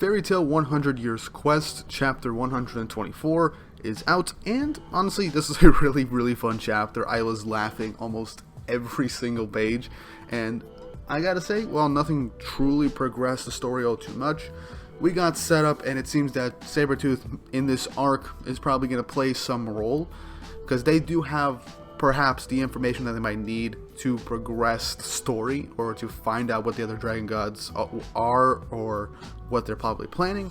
Fairy Tail 100 Years Quest, Chapter 124 is out, and honestly, this is a really fun chapter. I was laughing almost every single page, and I gotta say, while nothing truly progressed the story all too much, we got set up, and it seems that Sabretooth in this arc is probably going to play some role, because they do have perhaps the information that they might need to progress the story, or to find out what the other dragon gods are, or what they're probably planning.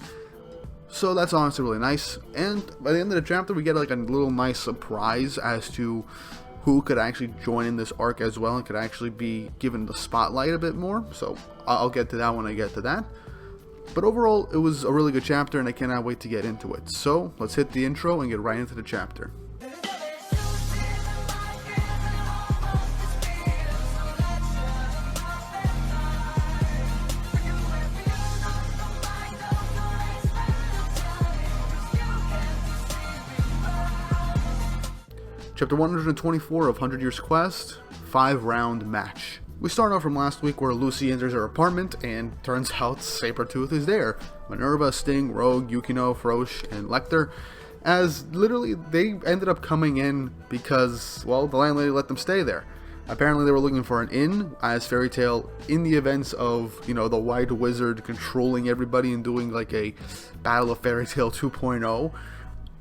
So that's honestly really nice, and by the end of the chapter we get like a little nice surprise as to who could actually join in this arc as well, and could actually be given the spotlight a bit more, so I'll get to that when I get to that. But overall, it was a really good chapter, and I cannot wait to get into it. So, let's hit the intro and get right into the chapter. Chapter 124 of 100 Years Quest, 5-round match. We start off from last week where Lucy enters her apartment, and turns out Sabretooth is there. Minerva, Sting, Rogue, Yukino, Frosh, and Lecter, as literally they ended up coming in because, well, the landlady let them stay there. Apparently they were looking for an inn, as Fairy Tail, in the events of, you know, the White Wizard controlling everybody and doing like a Battle of Fairy Tail 2.0.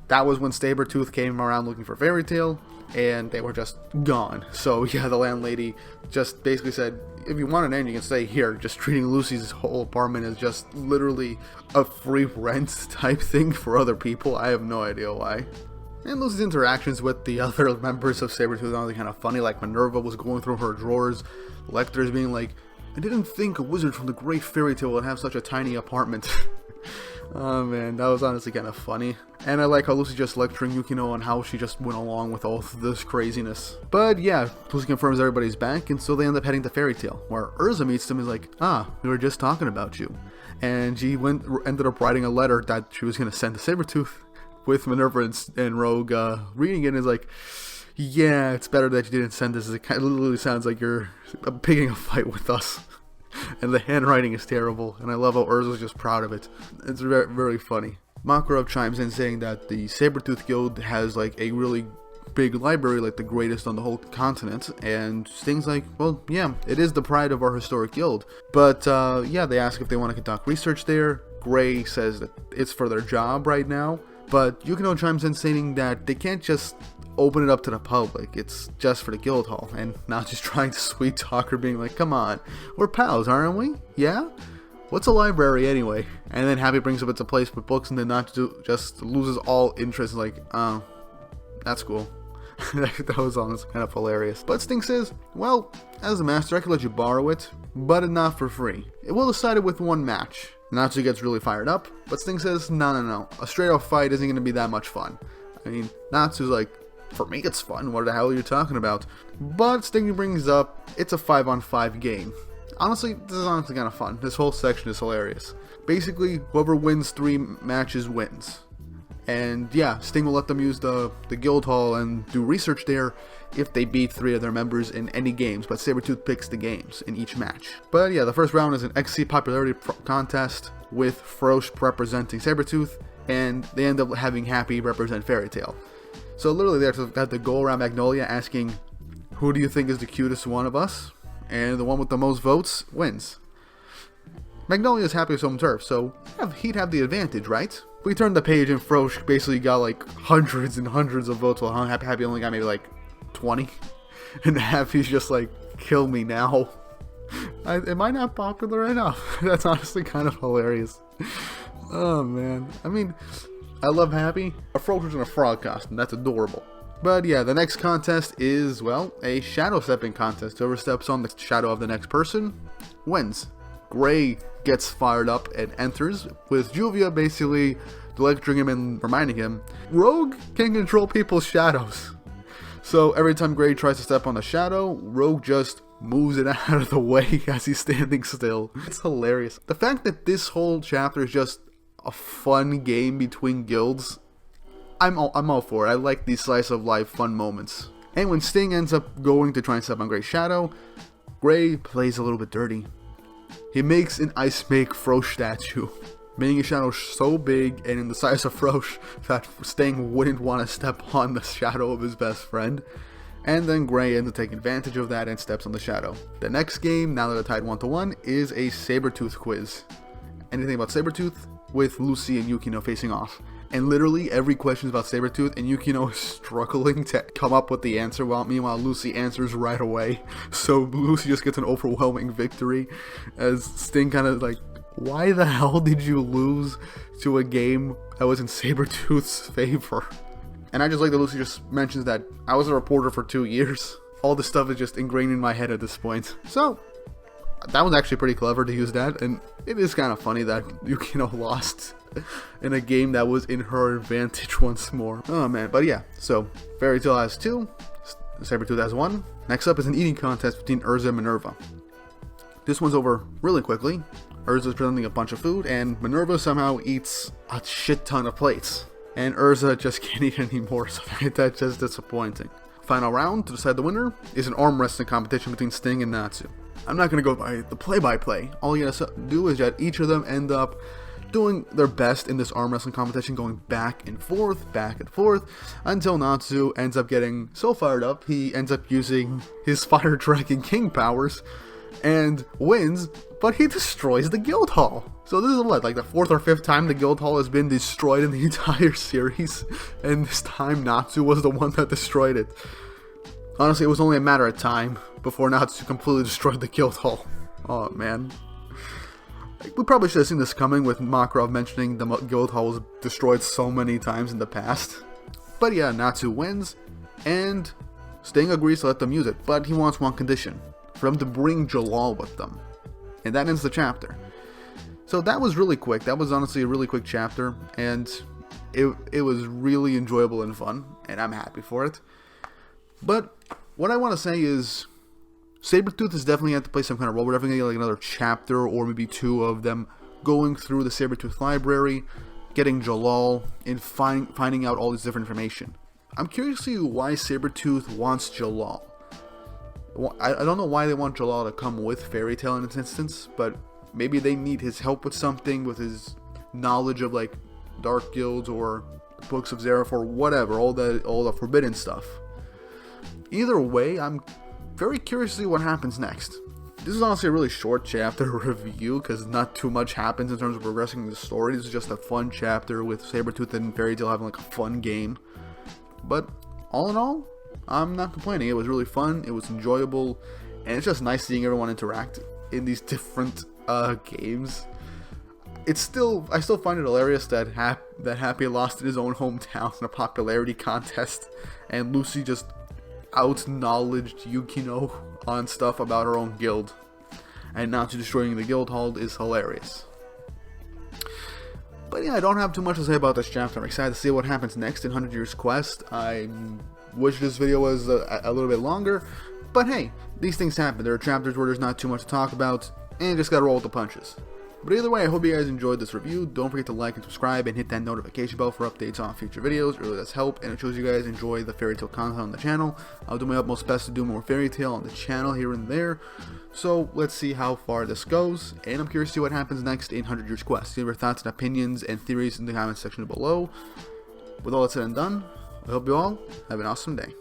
That was when Sabretooth came around looking for Fairy Tail, and they were just gone. So yeah, the landlady just basically said, if you want an inn, you can stay here, just treating Lucy's whole apartment as just literally a free rent type thing for other people. I have no idea why. And Lucy's interactions with the other members of Sabretooth are kind of funny, like Minerva was going through her drawers, Lecter's being like, I didn't think a wizard from the Great Fairy Tale would have such a tiny apartment. Oh man, that was honestly kind of funny. And I like how Lucy just lecturing Yukino on how she just went along with all this craziness. But yeah, Lucy confirms everybody's back, and so they end up heading to Fairy Tail, where Urza meets them and is like, we were just talking about you. And she ended up writing a letter that she was going to send to Sabretooth, with Minerva and Rogue reading it, and is like, yeah, it's better that you didn't send this. It literally sounds like you're picking a fight with us. And the handwriting is terrible, and I love how Urza's just proud of it. It's very funny. Makarov chimes in saying that the Sabretooth Guild has like a really big library, like the greatest on the whole continent, and Sting's like, well, yeah, it is the pride of our historic guild. But yeah, they ask if they want to conduct research there. Gray says that it's for their job right now, but Yukino chimes in saying that they can't just open it up to the public, it's just for the guild hall, and not just trying to sweet talk her, being like, come on, we're pals, aren't we? Yeah? What's a library anyway? And then Happy brings up it's a place with books, and then Natsu just loses all interest, like, oh, that's cool. That was honestly kind of hilarious. But Sting says, well, as a master I could let you borrow it, but not for free. It will decide it with one match. Natsu gets really fired up, but Sting says, no, a straight up fight isn't going to be that much fun. I mean, Natsu's like, for me it's fun, what the hell are you talking about? But Sting brings up, it's a 5-on-5 game. Honestly, this is honestly kind of fun. This whole section is hilarious. Basically, whoever wins 3 matches wins. And yeah, Sting will let them use the guild hall and do research there if they beat 3 of their members in any games, but Sabretooth picks the games in each match. But yeah, the first round is an XC popularity contest with Frosh representing Sabretooth, and they end up having Happy represent Fairy Tail. So literally they have to go around Magnolia asking, who do you think is the cutest one of us? And the one with the most votes wins. Magnolia's Happy's home turf, so he'd have the advantage, right? We turned the page and Frosh basically got like hundreds and hundreds of votes, while Happy only got maybe like 20. And Happy's just like, kill me now. Am I not popular enough? That's honestly kind of hilarious. Oh man, I mean, I love Happy. A Frosh was in a frog costume, that's adorable. But yeah, the next contest is, well, a shadow stepping contest. Whoever steps on the shadow of the next person wins. Gray gets fired up and enters, with Juvia basically lecturing him and reminding him, Rogue can control people's shadows. So every time Gray tries to step on a shadow, Rogue just moves it out of the way as he's standing still. It's hilarious. The fact that this whole chapter is just a fun game between guilds, I'm all for it. I like these slice of life fun moments. And when Sting ends up going to try and step on Gray's shadow, Gray plays a little bit dirty. He makes an Ice Make Frosh statue. making a shadow so big and in the size of Frosh that Sting wouldn't want to step on the shadow of his best friend. And then Gray ends up taking advantage of that and steps on the shadow. The next game, now that they're tied 1-1, is a Sabretooth quiz. Anything about Sabretooth? With Lucy and Yukino facing off. And literally every question is about Sabretooth, and Yukino is struggling to come up with the answer, while meanwhile Lucy answers right away. So Lucy just gets an overwhelming victory, as Sting kind of like, why the hell did you lose to a game that was in Sabretooth's favor? And I just like that Lucy just mentions that I was a reporter for 2 years. All this stuff is just ingrained in my head at this point. So that was actually pretty clever to use that, and it is kind of funny that Yukino lost in a game that was in her advantage once more. Oh man, but yeah, so Fairy Tail has 2, Sabretooth has 1. Next up is an eating contest between Urza and Minerva. This one's over really quickly. Urza's presenting a bunch of food, and Minerva somehow eats a shit ton of plates. And Urza just can't eat anymore, so that's just disappointing. Final round to decide the winner is an arm wrestling competition between Sting and Natsu. I'm not going to go by the play-by-play. All you gotta do is that each of them end up doing their best in this arm wrestling competition, going back and forth, until Natsu ends up getting so fired up, he ends up using his Fire Dragon King powers and wins, but he destroys the guild hall. So this is what, like the 4th or 5th time the guild hall has been destroyed in the entire series, and this time Natsu was the one that destroyed it. Honestly, it was only a matter of time before Natsu completely destroyed the guild hall. Oh man. We probably should have seen this coming, with Makarov mentioning the guild hall was destroyed so many times in the past. But yeah, Natsu wins, and Sting agrees to let them use it, but he wants one condition: for them to bring Jalal with them. And that ends the chapter. So that was really quick. That was honestly a really quick chapter, and it was really enjoyable and fun, and I'm happy for it. But what I want to say is, Sabretooth is definitely have to play some kind of role. We're definitely going to get like another chapter or maybe 2 of them going through the Sabretooth library, getting Jalal, and finding out all this different information. I'm curious to see why Sabretooth wants Jalal. I don't know why they want Jalal to come with Fairy Tail in this instance, but maybe they need his help with something, with his knowledge of like Dark Guilds or Books of Zeref or whatever, all the forbidden stuff. Either way, I'm very curious to see what happens next. This is honestly a really short chapter review, because not too much happens in terms of progressing the story. This is just a fun chapter with Sabretooth and Fairy Tail having like a fun game. But all in all, I'm not complaining. It was really fun, it was enjoyable, and it's just nice seeing everyone interact in these different games. I still find it hilarious that Happy lost in his own hometown in a popularity contest, and Lucy just out-knowledged Yukino on stuff about her own guild, and Natsu destroying the guild hall is hilarious. But yeah, I don't have too much to say about this chapter. I'm excited to see what happens next in 100 Years Quest. I wish this video was a little bit longer, but hey, these things happen. There are chapters where there's not too much to talk about, and you just gotta roll with the punches. But either way, I hope you guys enjoyed this review. Don't forget to like and subscribe and hit that notification bell for updates on future videos. It really does help, and it shows you guys enjoy the Fairy Tail content on the channel. I'll do my utmost best to do more Fairy Tail on the channel here and there. So let's see how far this goes, and I'm curious to see what happens next in 100 Years Quest. Leave your thoughts and opinions and theories in the comments section below. With all that said and done, I hope you all have an awesome day.